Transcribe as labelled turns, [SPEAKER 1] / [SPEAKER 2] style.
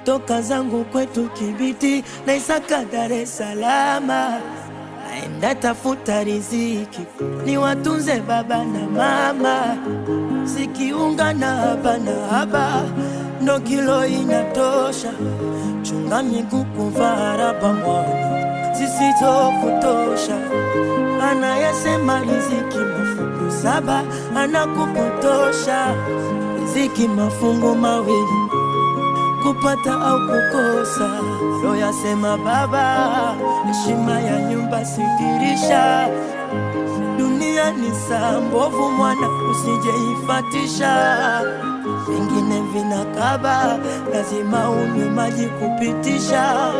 [SPEAKER 1] toka zangu kwetu Kibiti na Isaka Dar es Salaam, naenda tafuta riziki ni watunze baba na mama, sikiungana haba na haba ndo kilo inatosha, chunga miguu kuvaa raba mwana zisizo kutosha. Anayesema riziki mafungu saba anakupotosha, riziki mafungu mawili kupata au kukosa. Loyasema baba, heshima ya nyumba sidirisha, dunia ni saa mbovu mwana usijeifatisha, vingine vinakaba lazima unywe maji kupitisha.